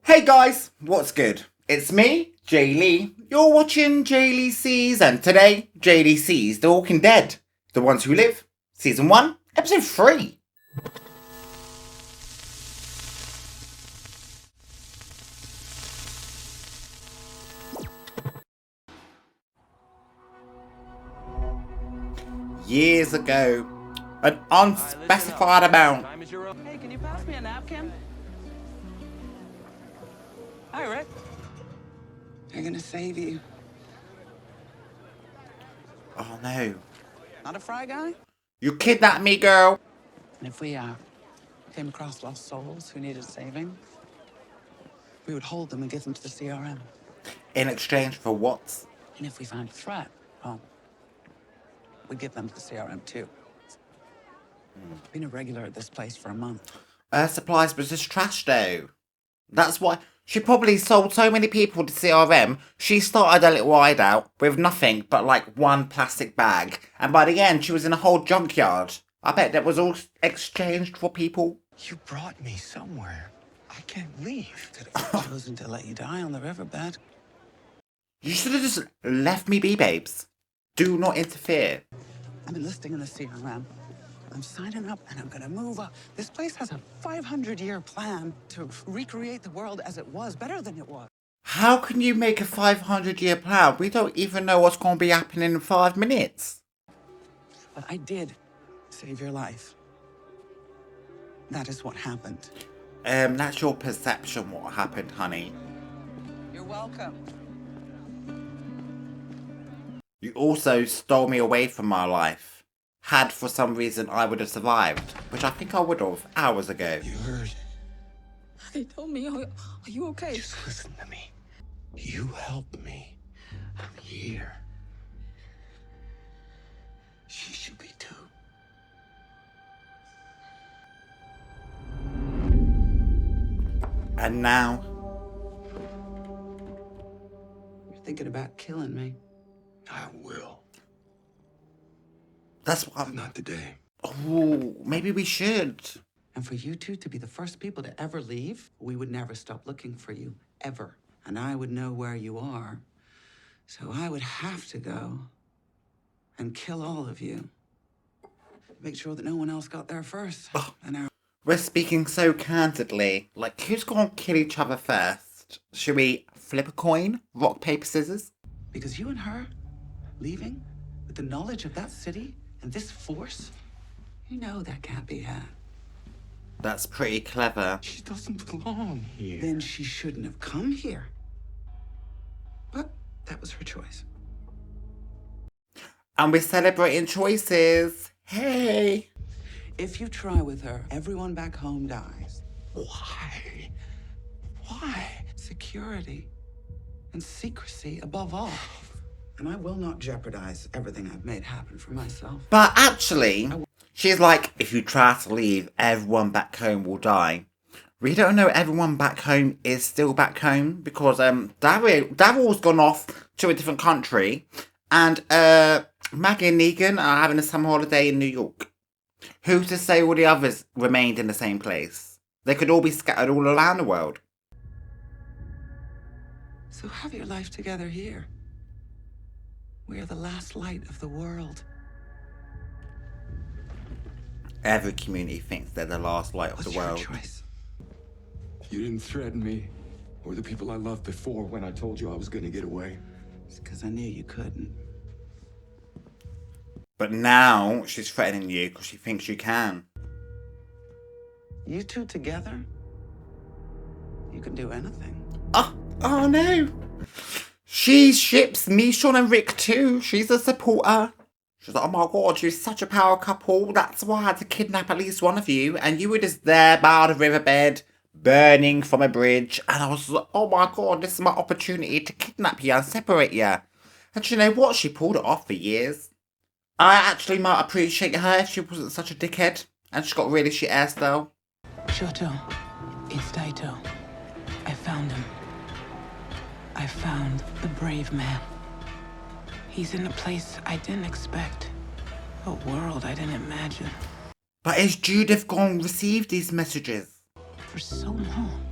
Hey guys, what's good? It's me, J-Lei. You're watching J-Lei Sees, and today, J-Lei Sees The Walking Dead. The Ones Who Live, Season 1, Episode 3. Years ago, an unspecified amount. Hey, can you pass me a napkin? Hi, Rick. They're gonna save you. Oh no. Not a fry guy? You kidnapped me, girl. And if we came across lost souls who needed saving, we would hold them and give them to the CRM. In exchange for what? And if we found a threat, well, we'd give them to the CRM too. Been a regular at this place for a month. Her supplies was just trash though. That's why she probably sold so many people to CRM. She started a little hideout with nothing but like one plastic bag. And by the end, she was in a whole junkyard. I bet that was all exchanged for people. You brought me somewhere. I can't leave. Could have chosen to let you die on the riverbed. You should have just left me be, babes. Do not interfere. I'm enlisting in the CRM. I'm signing up and I'm gonna move up. This place has a 500-year plan to recreate the world as it was, better than it was. How can you make a 500-year plan? We don't even know what's going to be happening in 5 minutes. But I did save your life. That is what happened. That's your perception what happened, honey. You're welcome. You also stole me away from my life. Had for some reason I would have survived, which I think I would have hours ago. You heard. They told me, are you okay? Just listen to me. You helped me. I'm here. She should be too. And now, You're thinking about killing me. I will. that's what But I'm... not today. Oh, maybe we should. And for you two to be the first people to ever leave, we would never stop looking for you, ever. And I would know where you are. So I would have to go and kill all of you. Make sure that no one else got there first. And We're speaking so candidly. Like, who's going to kill each other first? Should we flip a coin? Rock, paper, scissors? because you and her leaving with the knowledge of that city and this force, you know that can't be had. That's pretty clever. She doesn't belong here. Then she shouldn't have come here. But that was her choice. And we're celebrating choices. Hey. If you try with her, everyone back home dies. Why? Why? Security and secrecy above all. And I will not jeopardize everything I've made happen for myself. But actually, she's like, if you try to leave, everyone back home will die. We don't know everyone back home is still back home because Daryl's gone off to a different country and Maggie and Negan are having a summer holiday in New York. Who's to say all the others remained in the same place? They could all be scattered all around the world. So have your life together here. We are the last light of the world. Every community thinks they're the last light of What's the your world. choice? You didn't threaten me or the people I loved before when I told you I was gonna get away. It's because I knew you couldn't. But now she's threatening you because she thinks you can. You two together, you can do anything. Oh no. She ships Michonne and Rick too. She's a supporter. She's like, oh my god, you're such a power couple. That's why I had to kidnap at least one of you. And you were just there by the riverbed, burning from a bridge. And I was like, oh my god, this is my opportunity to kidnap you and separate you. And you know what? She pulled it off for years. I actually might appreciate her if she wasn't such a dickhead. And she got really shit hairstyle. Shoto, it's Daito. I found him. I found the brave man. He's in a place I didn't expect. A world I didn't imagine. But is Judith going to receive these messages? For so long.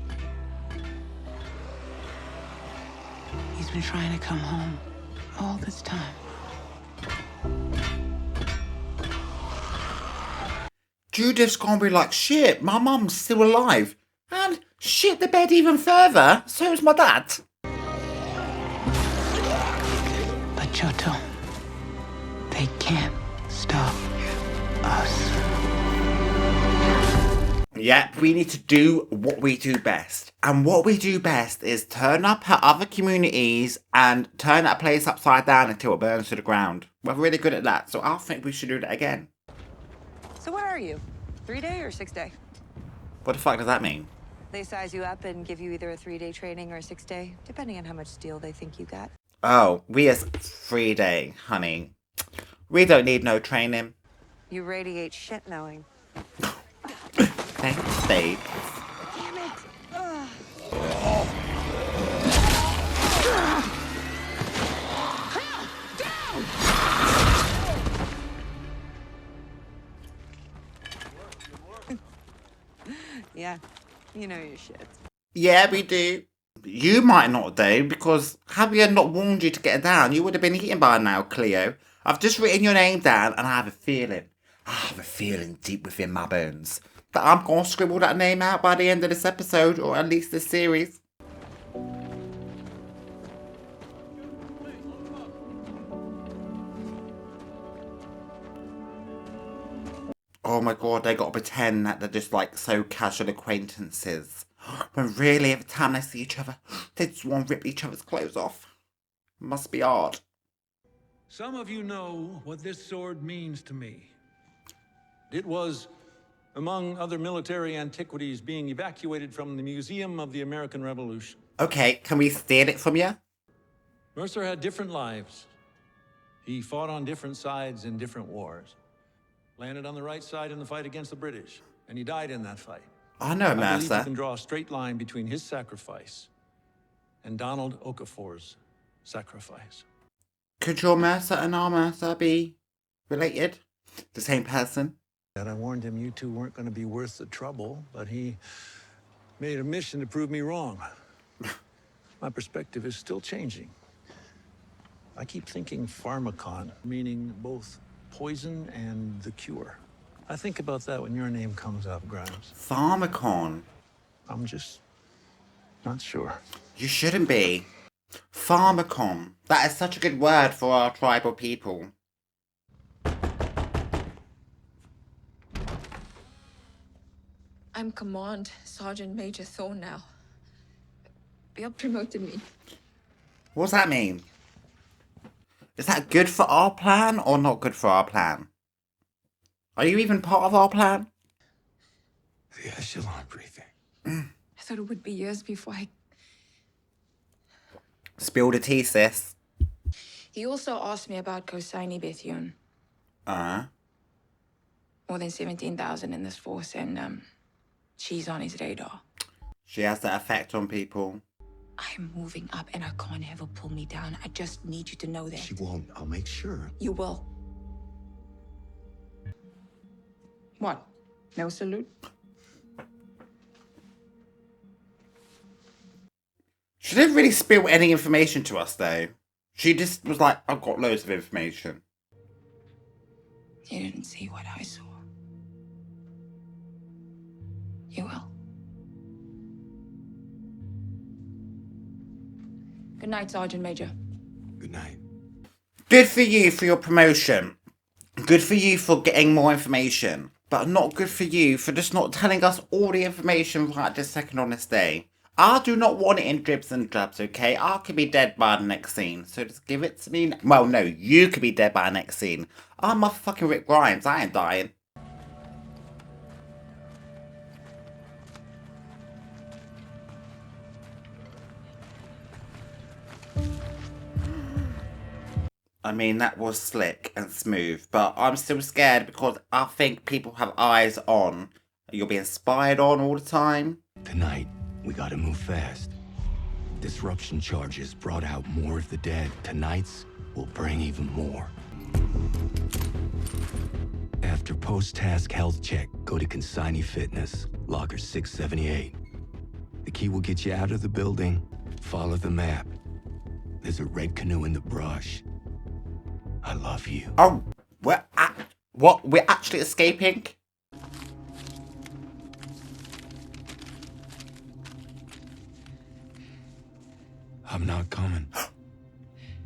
been trying to come home all this time. Judith's gonna be like, shit, my mum's still alive. And shit the bed even further, so is my dad. But Giotto, they can't stop us. Yep, we need to do what we do best. And what we do best is turn up at other communities and turn that place upside down until it burns to the ground. We're really good at that, so I think we should do that again. So what are you? 3-day or 6-day? What the fuck does that mean? They size you up and give you either a 3-day training or a 6-day, depending on how much steel they think you got. Oh, we is 3-day, honey. We don't need no training. You radiate shit knowing. Thanks, babe. Damn it! Ugh. Yeah, you know your shit. Yeah, we do. You might not though, because had we had not warned you to get down, you would have been eaten by now, Cleo. I've just written your name down and I have a feeling deep within my bones that I'm going to scribble that name out by the end of this episode, or at least this series. Oh my god, they got to pretend that they're just like so casual acquaintances. When really, every time they see each other, they just want to rip each other's clothes off. Must be art. Some of you know what this sword means to me. It was, among other military antiquities, being evacuated from the Museum of the American Revolution. Okay, can we steal it from you? Mercer had different lives. He fought on different sides in different wars. Landed on the right side in the fight against the British, and he died in that fight. I know, I believe you Mercer. can draw a straight line between his sacrifice and Donald Okafor's sacrifice. Could your Mercer and our Mercer be related? The same person? And I warned him you two weren't going to be worth the trouble, but he made a mission to prove me wrong. My perspective is still changing. I keep thinking pharmacon, meaning both poison and the cure. I think about that when your name comes up, Grimes. Pharmacon. I'm just not sure. You shouldn't be. Pharmacon. That is such a good word for our tribal people. I'm Command Sergeant Major Thorne now. Beale promoted me. What does that mean? Is that good for our plan or not good for our plan? Are you even part of our plan? The Echelon Briefing. I thought it would be years before I... Spill the tea, sis. He also asked me about Kosini Bethune. More than 17,000 in this force, and she's on his radar. She has that effect on people. I'm moving up and I can't have her pull me down. I just need you to know that. She won't. I'll make sure. You will. What? No salute? She didn't really spill any information to us, though. She just was like, I've got loads of information. You didn't see what I saw. You will. Good night, Sergeant Major. Good night. Good for you for your promotion. Good for you for getting more information. But not good for you for just not telling us all the information right this second on this day. I do not want it in dribs and drabs, okay? I could be dead by the next scene, so just give it to me. Well, no, you could be dead by the next scene. I'm motherfucking Rick Grimes, I ain't dying. I mean, that was slick and smooth, but I'm still scared because I think people have eyes on. You're being spied on all the time. Tonight, we gotta move fast. Disruption charges brought out more of the dead. Tonight's will bring even more. After post-task health check, go to Consignment Fitness, locker 678. The key will get you out of the building. Follow the map. There's a red canoe in the brush. I love you. Oh, what? We're actually escaping? I'm not coming.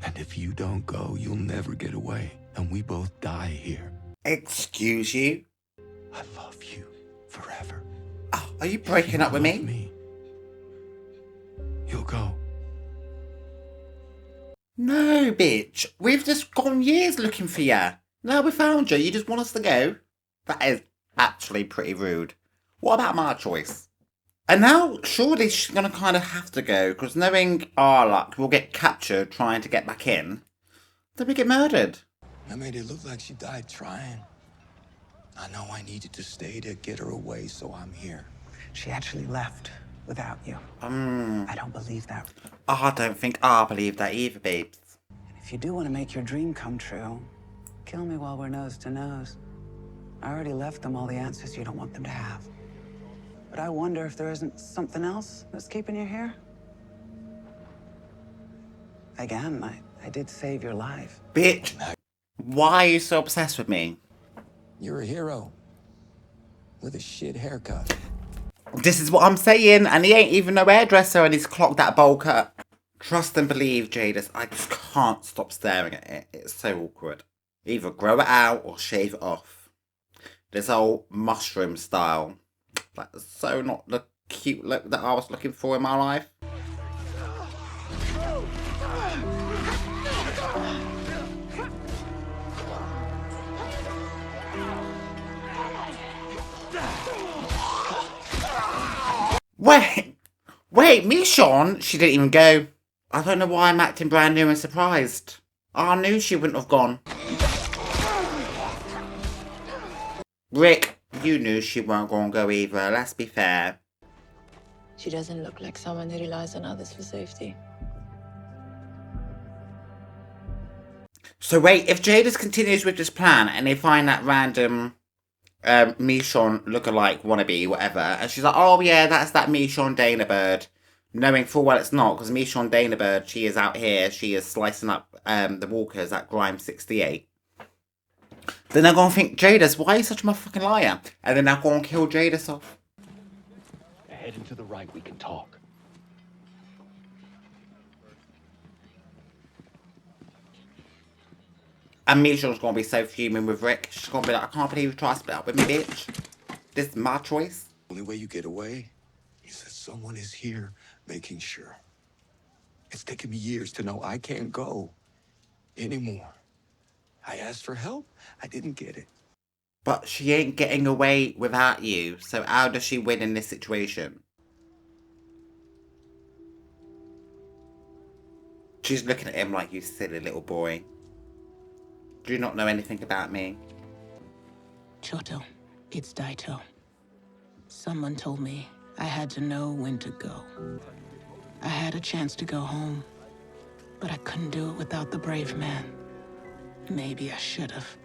And if you don't go, you'll never get away. And we both die here. Excuse you? I love you forever. Oh, are you breaking up with Love me? You'll go. No, bitch. We've just gone years looking for you. Now we found you. You just want us to go? That is actually pretty rude. What about my choice? And now, surely she's going to kind of have to go, because knowing our luck, we'll get captured trying to get back in. Then we get murdered. I made it look like she died trying. I know I needed to stay to get her away, so I'm here. She actually left without you. I don't believe that. I don't think I believe that either, babes. And if you do want to make your dream come true, kill me while we're nose to nose. I already left them all the answers you don't want them to have. But I wonder if there isn't something else that's keeping you here? Again, I did save your life. Bitch, why are you so obsessed with me? You're a hero. With a shit haircut. This is what I'm saying, and he ain't even no hairdresser and he's clocked that bowl cut. Trust and believe, Jadis. I just can't stop staring at it. It's so awkward. Either grow it out or shave it off. This old mushroom style. That's so not the cute look that I was looking for in my life. Wait, Michonne? She didn't even go. I don't know why I'm acting brand new and surprised. I knew she wouldn't have gone. Rick, you knew she weren't going to go either, let's be fair. She doesn't look like someone who relies on others for safety. So wait, if Jadis continues with this plan and they find that random Michonne lookalike wannabe, whatever, and she's like, oh yeah, that's that Michonne Dana bird, knowing full well it's not, because Michonne Dana bird, she is out here, she is slicing up the walkers at Grime 68. Then they're going to think, Jadis, why are you such a motherfucking liar? And then they're going to kill Jadis off. Head and to the right, we can talk. And Michonne's going to be so fuming with Rick. She's going to be like, I can't believe you tried to split up with me, bitch. This is my choice. Only way you get away is that someone is here making sure. It's taken me years to know I can't go anymore. I asked for help. I didn't get it. But she ain't getting away without you. So how does she win in this situation? She's looking at him like, you silly little boy. Do you not know anything about me? Choto, it's Daito. Someone told me I had to know when to go. I had a chance to go home, but I couldn't do it without the brave man. Maybe I should have.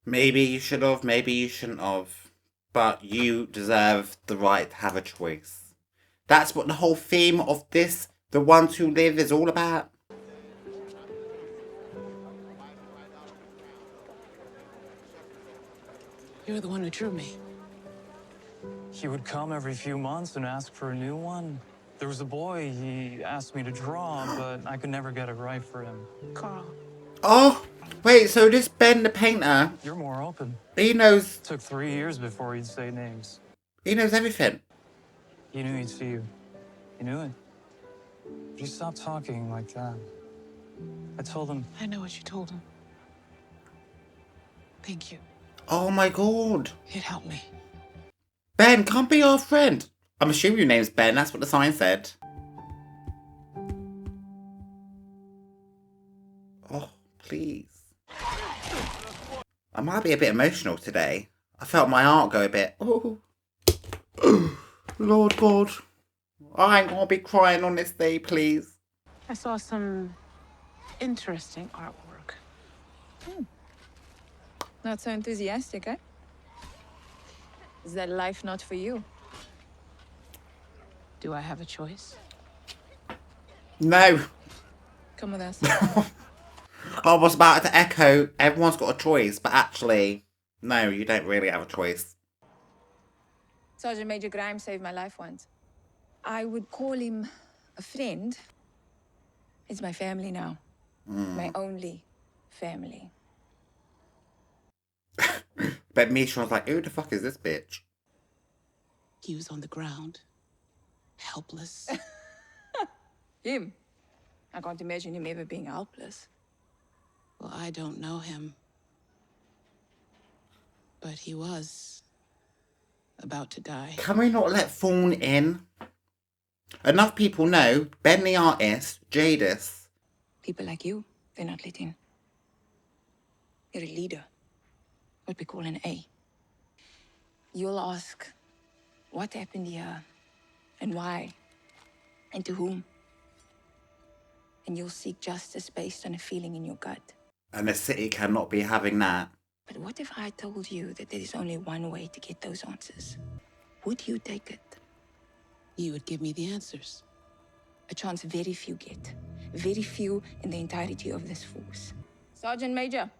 Maybe you should have, maybe you shouldn't have. But you deserve the right to have a choice. That's what the whole theme of this, The Ones Who Live, is all about. You're the one who drew me. He would come every few months and ask for a new one. There was a boy he asked me to draw, but I could never get it right for him. Carl. Oh, wait, so this Ben the painter, You're more open. he knows, It took 3 years before he'd say names. he knows everything. He knew he'd see you. He knew it. But he stopped talking like that. I told him, I know what you told him. Thank you. Oh my god. It helped me. Ben, come be our friend. I'm assuming your name's Ben, that's what the sign said. Oh, please. I might be a bit emotional today. I felt my heart go a bit. Oh. Lord God. I ain't gonna be crying on this day, please. I saw some interesting artwork. Not so enthusiastic, eh? Is that life not for you? Do I have a choice? No. Come with us. I was about to echo, everyone's got a choice, but actually, no, you don't really have a choice. Sergeant Major Grime saved my life once. I would call him a friend. It's my family now. My only family. But Michonne's like, who the fuck is this bitch? He was on the ground, helpless. Him? I can't imagine him ever being helpless. Well, I don't know him. But he was about to die. Can we not let Thorne in? Enough people know Ben the artist, Jadis. People like you, they're not let in. You're a leader. What we call an A. You'll ask, what happened here? And why? And to whom? And you'll seek justice based on a feeling in your gut. And the city cannot be having that. But what if I told you that there is only one way to get those answers? Would you take it? You would give me the answers. A chance very few get. Very few in the entirety of this force. Sergeant Major.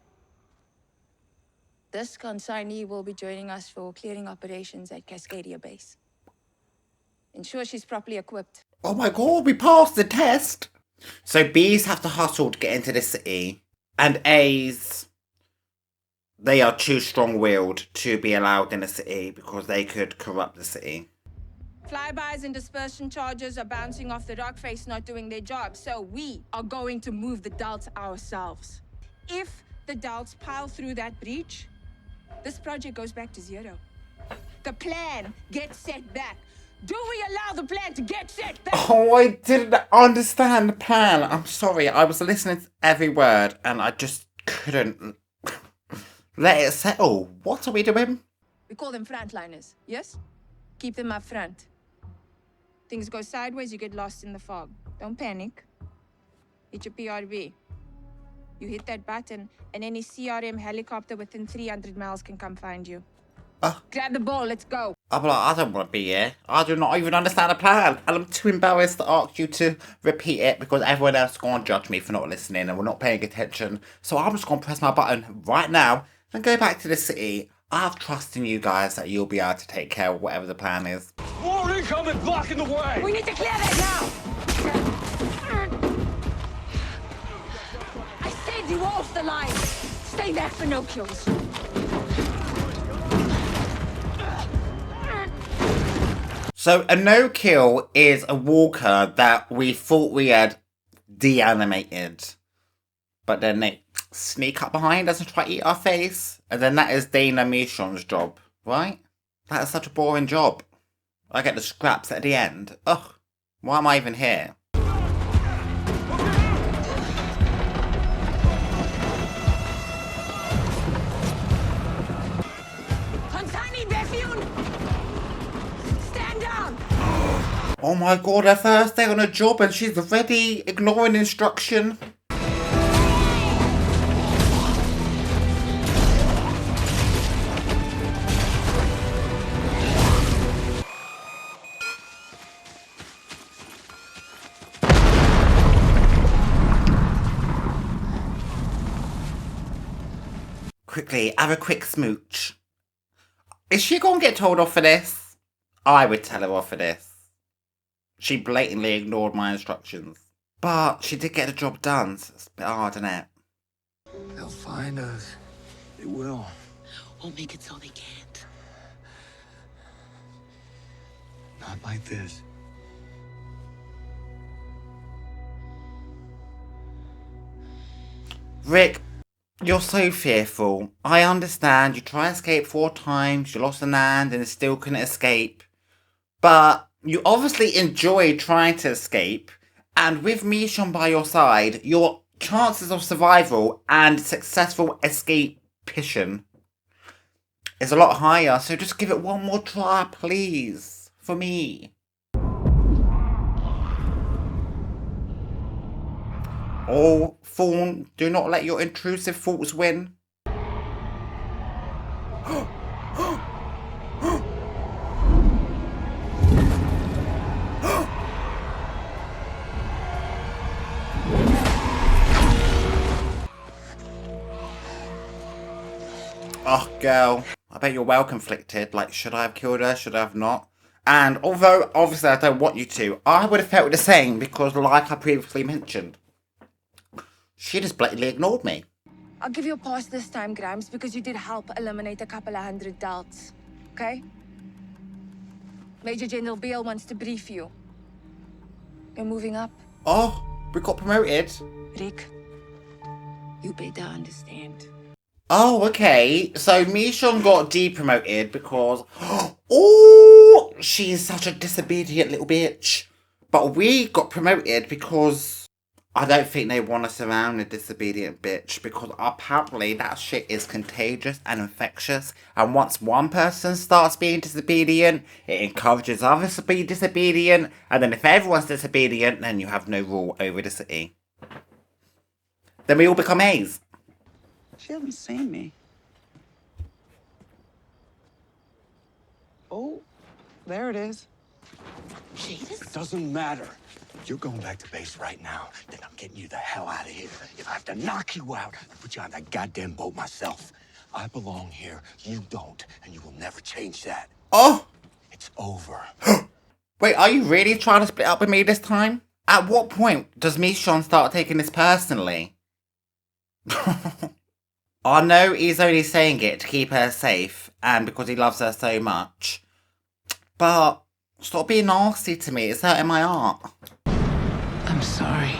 This consignee will be joining us for clearing operations at Cascadia Base. Ensure she's properly equipped. Oh my god, we passed the test! So B's have to hustle to get into the city. And A's, they are too strong-willed to be allowed in the city because they could corrupt the city. Flybys and dispersion charges are bouncing off the rock face, not doing their job. So we are going to move the Delts ourselves. If the Delts pile through that breach, this project goes back to zero. The plan gets set back. Do we allow the plan to get set back? Oh, I didn't understand the plan. I'm sorry, I was listening to every word and I just couldn't let it settle. What are we doing? We call them frontliners, yes? Keep them up front. Things go sideways, you get lost in the fog. Don't panic. Hit your PRB. You hit that button, and any CRM helicopter within 300 miles can come find you. Grab the ball, let's go. I'm like, I don't want to be here. I do not even understand the plan. And I'm too embarrassed to ask you to repeat it because everyone else is going to judge me for not listening and we're not paying attention. So I'm just going to press my button right now and go back to the city. I have trust in you guys that you'll be able to take care of whatever the plan is. More incoming blocking the way! We need to clear that now! I said you off the line! Stay back for no kills. So a no-kill is a walker that we thought we had deanimated. But then they sneak up behind us and try to eat our face. And then that is Dana Michonne's job, right? That is such a boring job. I get the scraps at the end. Ugh, why am I even here? Oh my god, her first day on a job and she's already ignoring instruction. Quickly, have a quick smooch. Is she gonna get told off for this? I would tell her off for this. She blatantly ignored my instructions. But she did get the job done, so it's a bit hard, isn't it? They'll find us. They will. We'll make it so they can't. Not like this. Rick, you're so fearful. I understand you tried to escape 4 times, you lost an hand and still couldn't escape. But you obviously enjoy trying to escape, and with Michonne by your side, your chances of survival and successful escapation is a lot higher, so just give it one more try, please, for me. Oh, Thorne, do not let your intrusive thoughts win. Oh, girl, I bet you're well conflicted. Like, should I have killed her? Should I have not? And although, obviously, I don't want you to, I would have felt the same because, like I previously mentioned, she just blatantly ignored me. I'll give you a pass this time, Grimes, because you did help eliminate a couple of hundred doubts. Okay? Major General Beale wants to brief you. You're moving up. Oh, we got promoted. Rick, you better understand. Oh, okay. So Michonne got depromoted because, oh, she's such a disobedient little bitch. But we got promoted because I don't think they want us around a disobedient bitch, because apparently that shit is contagious and infectious. And once one person starts being disobedient, it encourages others to be disobedient. And then if everyone's disobedient, then you have no rule over the city. Then we all become A's. She hasn't seen me. Oh, there it is. It doesn't matter. You're going back to base right now. Then I'm getting you the hell out of here. If I have to knock you out, I'll put you on that goddamn boat myself. I belong here. You don't. And you will never change that. Oh! It's over. Wait, are you really trying to split up with me this time? At what point does Michonne start taking this personally? I know he's only saying it to keep her safe and because he loves her so much. But stop being nasty to me. It's hurting my heart. I'm sorry.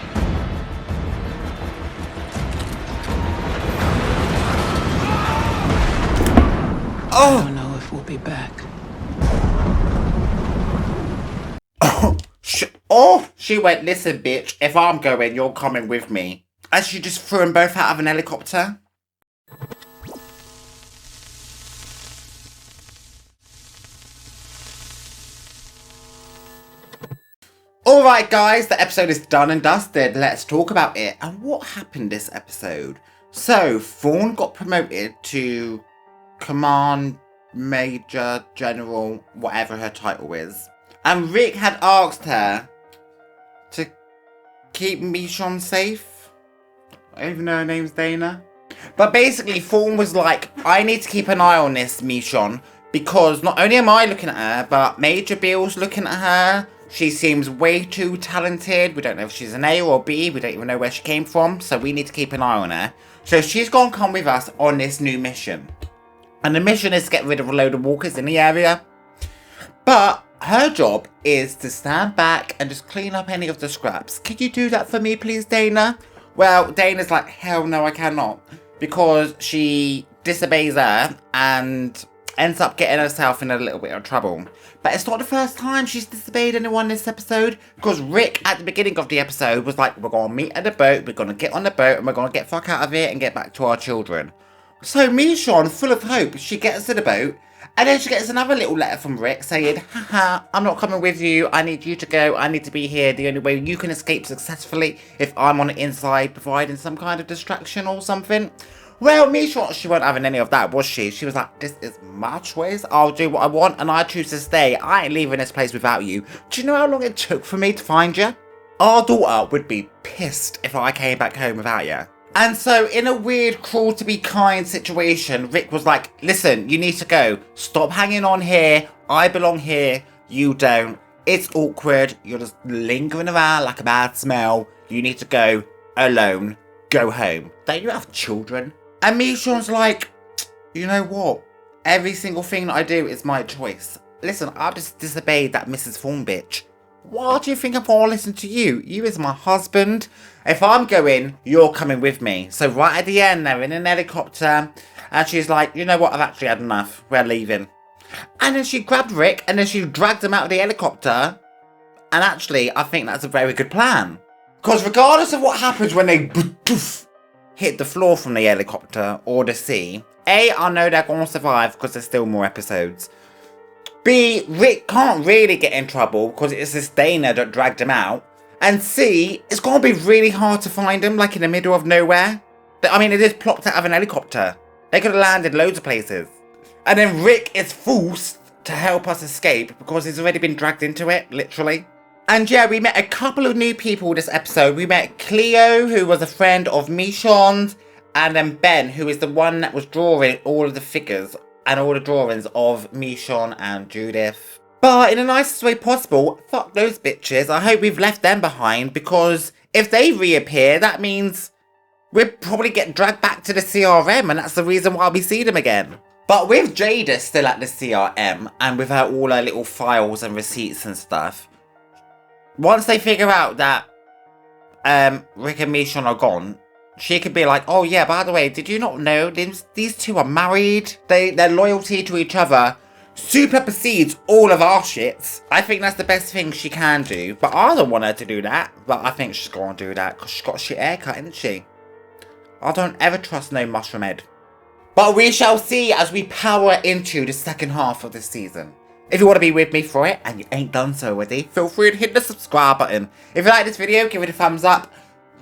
Oh! I don't know if we'll be back. Oh! She went, listen, bitch, if I'm going, you're coming with me. And she just threw them both out of an helicopter. Alright guys, the episode is done and dusted. Let's talk about it and what happened this episode. So, Thorne got promoted to Command Major General, whatever her title is. And Rick had asked her to keep Michonne safe. I don't even know her name's Dana. But basically, Thorne was like, I need to keep an eye on this Michonne, because not only am I looking at her, but Major Beale's looking at her. She seems way too talented. We don't know if she's an A or B. We don't even know where she came from. So we need to keep an eye on her. So she's going to come with us on this new mission. And the mission is to get rid of a load of walkers in the area. But her job is to stand back and just clean up any of the scraps. Could you do that for me, please, Dana? Well, Dana's like, hell no, I cannot. Because she disobeys her and ends up getting herself in a little bit of trouble. But it's not the first time she's disobeyed anyone this episode, because Rick at the beginning of the episode was like, we're going to meet at the boat, we're going to get on the boat, and we're going to get fuck out of it and get back to our children. So Michonne, full of hope, she gets to the boat, and then she gets another little letter from Rick saying, haha, I'm not coming with you, I need you to go, I need to be here, the only way you can escape successfully if I'm on the inside providing some kind of distraction or something. Well, Michonne, she wasn't having any of that, was she? She was like, this is my choice, I'll do what I want, and I choose to stay. I ain't leaving this place without you. Do you know how long it took for me to find you? Our daughter would be pissed if I came back home without you. And so, in a weird, cruel to be kind situation, Rick was like, listen, you need to go. Stop hanging on here. I belong here. You don't. It's awkward. You're just lingering around like a bad smell. You need to go alone. Go home. Don't you have children? And Michonne's like, you know what? Every single thing that I do is my choice. Listen, I've just disobeyed that Mrs. Thorne bitch. Why do you think I'm gonna listen to you? You is my husband. If I'm going, you're coming with me. So right at the end, they're in an helicopter. And she's like, you know what? I've actually had enough. We're leaving. And then she grabbed Rick and then she dragged him out of the helicopter. And actually, I think that's a very good plan. Because regardless of what happens when they hit the floor from the helicopter or the sea, A, I know they're going to survive because there's still more episodes. B, Rick can't really get in trouble because it's this Dana that dragged him out. And C, it's going to be really hard to find him, like in the middle of nowhere. I mean, it is plopped out of an helicopter. They could have landed loads of places. And then Rick is forced to help us escape because he's already been dragged into it, literally. And yeah, we met a couple of new people this episode. We met Cleo, who was a friend of Michonne's, And then Ben, who is the one that was drawing all of the figures and all the drawings of Michonne and Judith. But in the nicest way possible, fuck those bitches. I hope we've left them behind, because if they reappear, that means we'll probably get dragged back to the CRM, and that's the reason why we see them again. But with Jada still at the CRM, and with her all her little files and receipts and stuff, once they figure out that Rick and Michonne are gone, she could be like, oh yeah, by the way, did you not know these two are married? Their loyalty to each other supersedes all of our shits. I think that's the best thing she can do, but I don't want her to do that. But I think she's gonna do that because she's got a shit haircut, isn't she? I don't ever trust no mushroom head. But we shall see as we power into the second half of this season. If you want to be with me for it, and you ain't done so already, feel free to hit the subscribe button. If you like this video, give it a thumbs up.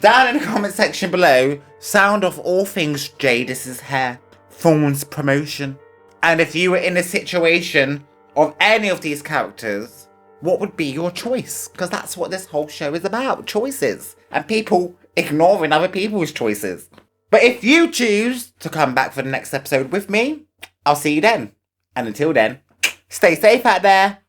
Down in the comment section below, sound off all things Jadis's hair, Thorne's promotion. And if you were in a situation of any of these characters, what would be your choice? Because that's what this whole show is about, choices. And people ignoring other people's choices. But if you choose to come back for the next episode with me, I'll see you then. And until then, stay safe out there.